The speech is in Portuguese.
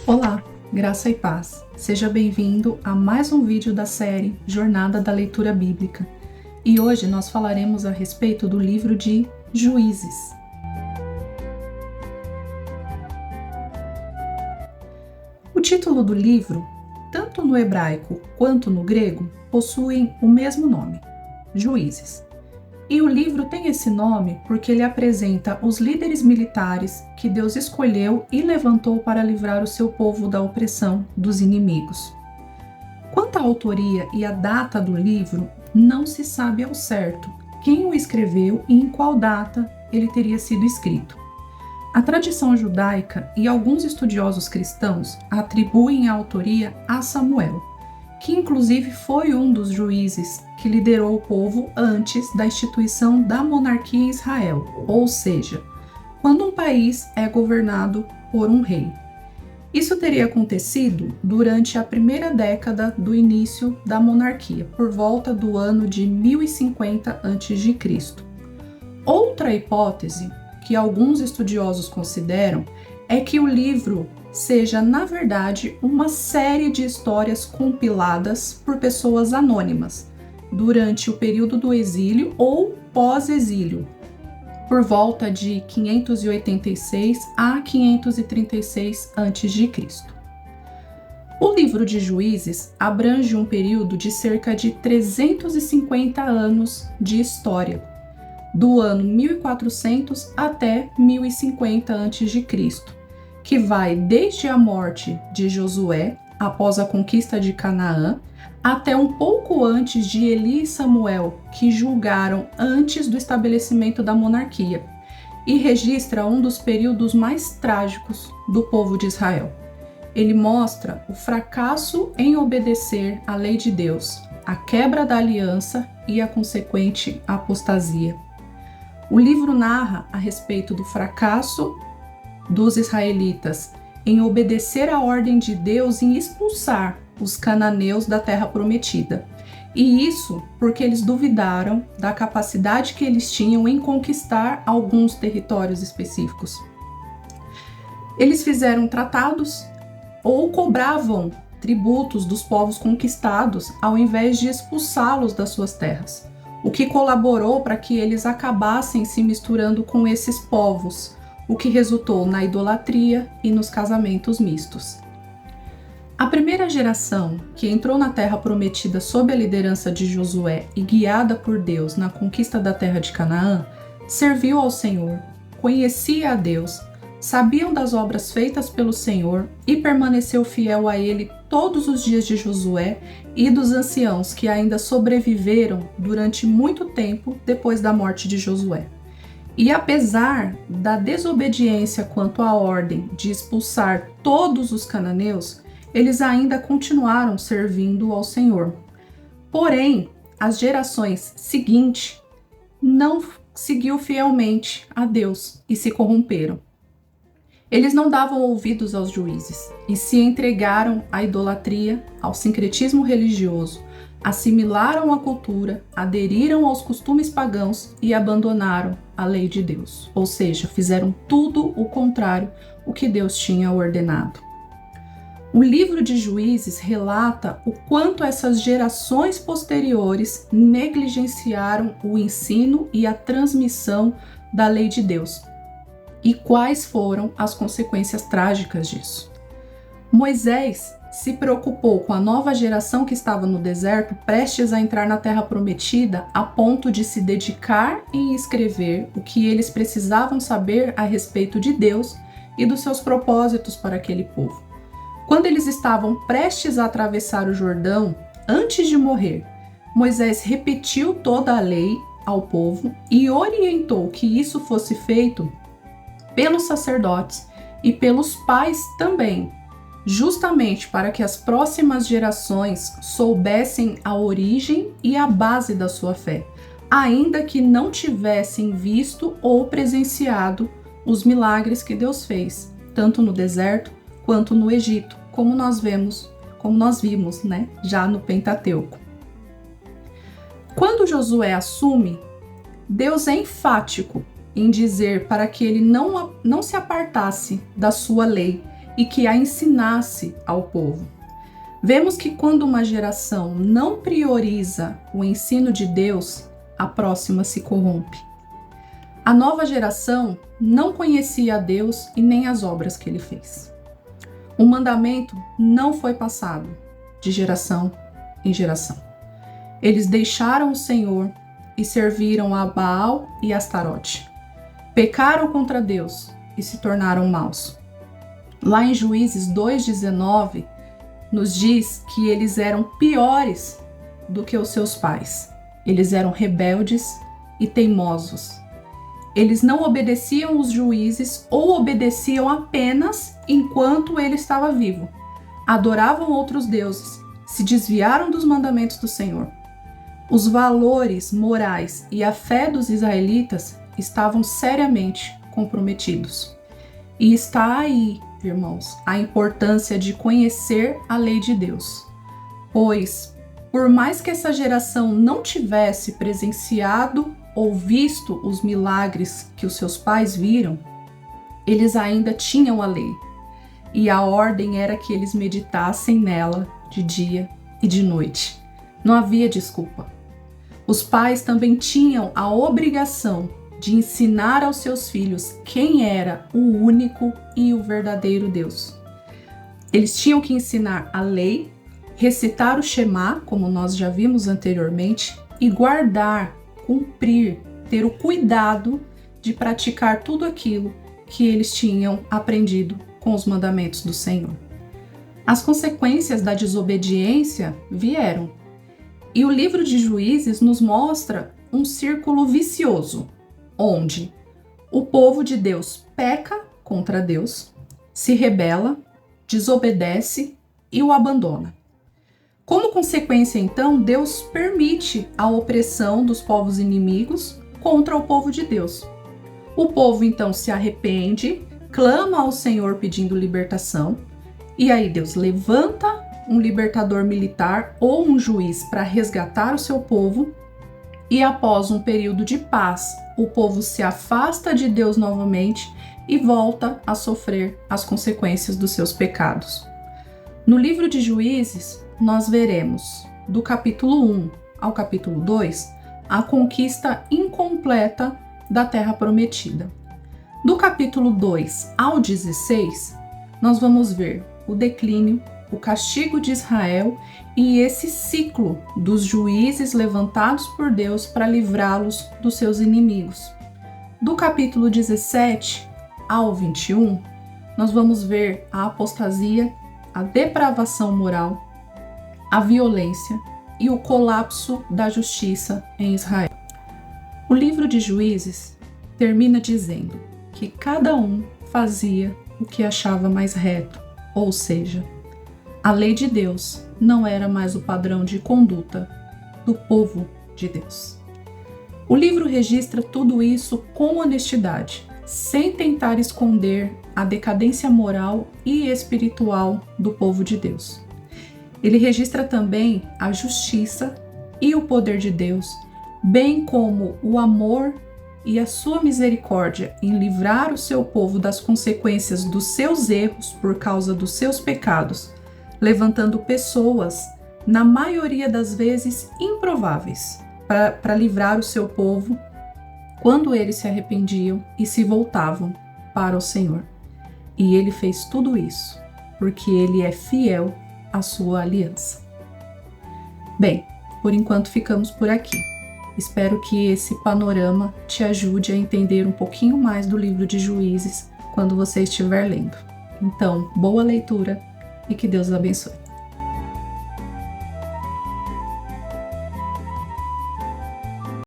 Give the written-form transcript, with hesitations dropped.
Olá, graça e paz. Seja bem-vindo a mais um vídeo da série Jornada da Leitura Bíblica. E hoje nós falaremos a respeito do livro de Juízes. O título do livro, tanto no hebraico quanto no grego, possuem o mesmo nome, Juízes. E o livro tem esse nome porque ele apresenta os líderes militares que Deus escolheu e levantou para livrar o seu povo da opressão dos inimigos. Quanto à autoria e à data do livro, não se sabe ao certo quem o escreveu e em qual data ele teria sido escrito. A tradição judaica e alguns estudiosos cristãos atribuem a autoria a Samuel, que inclusive foi um dos juízes que liderou o povo antes da instituição da monarquia em Israel, ou seja, quando um país é governado por um rei. Isso teria acontecido durante a primeira década do início da monarquia, por volta do ano de 1050 a.C. Outra hipótese que alguns estudiosos consideram é que o livro seja, na verdade, uma série de histórias compiladas por pessoas anônimas durante o período do exílio ou pós-exílio, por volta de 586 a 536 a.C. O livro de Juízes abrange um período de cerca de 350 anos de história, do ano 1400 até 1050 a.C., que vai desde a morte de Josué, após a conquista de Canaã, até um pouco antes de Eli e Samuel, que julgaram antes do estabelecimento da monarquia, e registra um dos períodos mais trágicos do povo de Israel. Ele mostra o fracasso em obedecer à lei de Deus, a quebra da aliança e a consequente apostasia. O livro narra a respeito do fracasso dos israelitas em obedecer à ordem de Deus em expulsar os cananeus da terra prometida. E isso porque eles duvidaram da capacidade que eles tinham em conquistar alguns territórios específicos. Eles fizeram tratados ou cobravam tributos dos povos conquistados ao invés de expulsá-los das suas terras, o que colaborou para que eles acabassem se misturando com esses povos, o que resultou na idolatria e nos casamentos mistos. A primeira geração que entrou na Terra Prometida sob a liderança de Josué e guiada por Deus na conquista da terra de Canaã, serviu ao Senhor, conhecia a Deus, sabiam das obras feitas pelo Senhor e permaneceu fiel a Ele todos os dias de Josué e dos anciãos que ainda sobreviveram durante muito tempo depois da morte de Josué. E apesar da desobediência quanto à ordem de expulsar todos os cananeus, eles ainda continuaram servindo ao Senhor. Porém, as gerações seguintes não seguiu fielmente a Deus e se corromperam. Eles não davam ouvidos aos juízes e se entregaram à idolatria, ao sincretismo religioso, assimilaram a cultura, aderiram aos costumes pagãos e abandonaram a lei de Deus, ou seja, fizeram tudo o contrário do que Deus tinha ordenado. O livro de Juízes relata o quanto essas gerações posteriores negligenciaram o ensino e a transmissão da lei de Deus e quais foram as consequências trágicas disso. Moisés se preocupou com a nova geração que estava no deserto, prestes a entrar na Terra Prometida, a ponto de se dedicar em escrever o que eles precisavam saber a respeito de Deus e dos seus propósitos para aquele povo. Quando eles estavam prestes a atravessar o Jordão, antes de morrer, Moisés repetiu toda a lei ao povo e orientou que isso fosse feito pelos sacerdotes e pelos pais também, justamente para que as próximas gerações soubessem a origem e a base da sua fé, ainda que não tivessem visto ou presenciado os milagres que Deus fez, tanto no deserto quanto no Egito, como nós vimos, já no Pentateuco. Quando Josué assume, Deus é enfático em dizer para que ele não se apartasse da sua lei e que a ensinasse ao povo. Vemos que quando uma geração não prioriza o ensino de Deus, a próxima se corrompe. A nova geração não conhecia a Deus e nem as obras que ele fez. O mandamento não foi passado de geração em geração. Eles deixaram o Senhor e serviram a Baal e Astarote. Pecaram contra Deus e se tornaram maus. Lá em Juízes 2:19, nos diz que eles eram piores do que os seus pais. Eles eram rebeldes e teimosos. Eles não obedeciam os juízes ou obedeciam apenas enquanto ele estava vivo. Adoravam outros deuses, se desviaram dos mandamentos do Senhor. Os valores morais e a fé dos israelitas estavam seriamente comprometidos. E está aí, irmãos, a importância de conhecer a lei de Deus. Pois, por mais que essa geração não tivesse presenciado ou visto os milagres que os seus pais viram, eles ainda tinham a lei. E a ordem era que eles meditassem nela de dia e de noite. Não havia desculpa. Os pais também tinham a obrigação de ensinar aos seus filhos quem era o único e o verdadeiro Deus. Eles tinham que ensinar a lei, recitar o Shema, como nós já vimos anteriormente, e guardar, cumprir, ter o cuidado de praticar tudo aquilo que eles tinham aprendido com os mandamentos do Senhor. As consequências da desobediência vieram, e o livro de Juízes nos mostra um círculo vicioso, onde o povo de Deus peca contra Deus, se rebela, desobedece e o abandona. Como consequência, então, Deus permite a opressão dos povos inimigos contra o povo de Deus. O povo, então, se arrepende, clama ao Senhor pedindo libertação, e aí Deus levanta um libertador militar ou um juiz para resgatar o seu povo, e após um período de paz, o povo se afasta de Deus novamente e volta a sofrer as consequências dos seus pecados. No livro de Juízes, nós veremos, do capítulo 1 ao capítulo 2, a conquista incompleta da Terra Prometida. Do capítulo 2 ao 16, nós vamos ver o declínio, o castigo de Israel e esse ciclo dos juízes levantados por Deus para livrá-los dos seus inimigos. Do capítulo 17 ao 21, nós vamos ver a apostasia, a depravação moral, a violência e o colapso da justiça em Israel. O livro de Juízes termina dizendo que cada um fazia o que achava mais reto, ou seja, a lei de Deus não era mais o padrão de conduta do povo de Deus. O livro registra tudo isso com honestidade, sem tentar esconder a decadência moral e espiritual do povo de Deus. Ele registra também a justiça e o poder de Deus, bem como o amor e a sua misericórdia em livrar o seu povo das consequências dos seus erros por causa dos seus pecados, levantando pessoas, na maioria das vezes improváveis, para livrar o seu povo quando eles se arrependiam e se voltavam para o Senhor. E ele fez tudo isso porque ele é fiel à sua aliança. Bem, por enquanto ficamos por aqui. Espero que esse panorama te ajude a entender um pouquinho mais do livro de Juízes quando você estiver lendo. Então, boa leitura e que Deus abençoe.